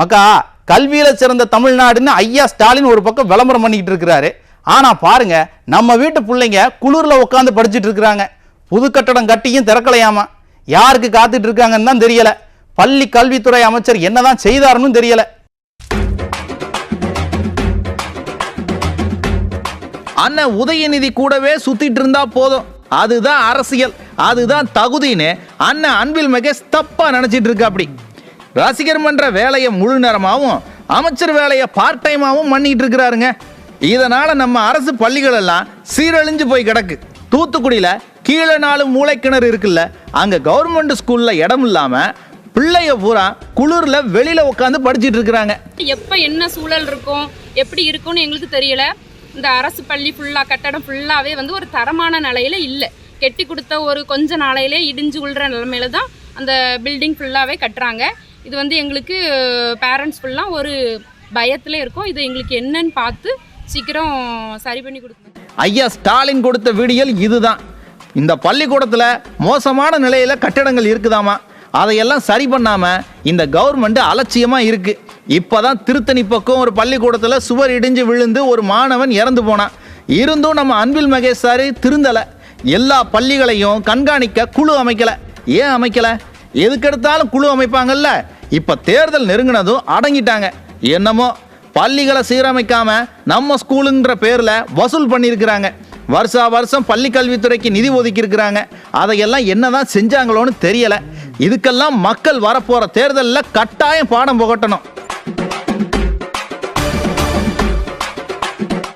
மக்கா கல்வியில சிறந்த தமிழ்நாடுன்னு ஐயா ஸ்டாலின் ஒரு பக்கம் விளம்பரம் பண்ணிக்கிட்டு இருக்கிறாரு. ஆனா பாருங்க, நம்ம வீட்டு பிள்ளைங்க குளிர்ல உட்காந்து படிச்சுட்டு இருக்கிறாங்க. புது கட்டடம் கட்டியும் திறக்கலையாமா. யாருக்கு காத்துட்டு இருக்காங்கன்னு தான் தெரியல. பள்ளி கல்வித்துறை அமைச்சர் என்னதான் செய்தாருன்னு தெரியல. அண்ணன் உதயநிதி கூடவே சுத்திட்டு இருந்தா போதும், அதுதான் அரசியல், அதுதான் தகுதின்னு அண்ணன் அன்பில் மகேஷ் தப்பா நினைச்சிட்டு இருக்கா. அப்படி ரசிகர் மன்ற வேலையை முழு நேரமாகவும் அமைச்சர் வேலையை பார்ட் டைமாகவும் பண்ணிட்டு இருக்கிறாருங்க. இதனால நம்ம அரசு பள்ளிகள் எல்லாம் சீரழிஞ்சு போய் கிடக்கு. தூத்துக்குடியில கீழே 4 மூளைக்கிணறு இருக்குல்ல, அங்க கவர்மெண்ட் ஸ்கூல்ல இடம் இல்லாம பிள்ளைய பூரா குளிர்ல வெளியில உட்காந்து படிச்சுட்டு இருக்கிறாங்க. எப்ப என்ன சூழல் இருக்கும், எப்படி இருக்கும்னு எங்களுக்கு தெரியல. இந்த அரசு பள்ளி ஃபுல்லா கட்டடம் ஃபுல்லாவே வந்து ஒரு தரமான நிலையில இல்லை. கெட்டி கொடுத்த ஒரு கொஞ்ச நாளையிலே இடிஞ்சு விழுற நிலைமையில தான் அந்த பில்டிங் ஃபுல்லாவே கட்டுறாங்க. இது வந்து எங்களுக்கு பேரண்ட்ஸ் ஃபுல்லாக ஒரு பயத்தில் இருக்கும். இது எங்களுக்கு என்னன்னு பார்த்து சீக்கிரம் சரி பண்ணி கொடுக்கணும். ஐயா ஸ்டாலின் கொடுத்த விடியல் இதுதான். இந்த பள்ளிக்கூடத்தில் மோசமான நிலையில் கட்டடங்கள் இருக்குதாமா, அதையெல்லாம் சரி பண்ணாமல் இந்த கவர்மெண்ட் அலட்சியமாக இருக்குது. இப்போ தான் திருத்தணி பக்கம் ஒரு பள்ளிக்கூடத்தில் சுவர் இடிஞ்சு விழுந்து ஒரு மாணவன் இறந்து போனான். இருந்தும் நம்ம அன்பில் மகேஷ் சார் திருந்தலை. எல்லா பள்ளிகளையும் கண்காணிக்க குழு அமைக்கலை. ஏன் அமைக்கலை? எதுக்கெடுத்தாலும் குழு அமைப்பாங்கல்ல. இப்ப தேர்தல் நெருங்கினதும் அடங்கிட்டாங்க. என்னமோ பள்ளிகளை சீரமைக்காம நம்ம ஸ்கூலுன்ற பேர்ல வசூல் பண்ணியிருக்கிறாங்க. வருஷா வருஷம் பள்ளி கல்வித்துறைக்கு நிதி ஒதுக்கி இருக்கிறாங்க. அதையெல்லாம் என்னதான் செஞ்சாங்களோன்னு தெரியல. இதுக்கெல்லாம் மக்கள் வரப்போற தேர்தலில் கட்டாயம் பாடம் புகட்டணும்.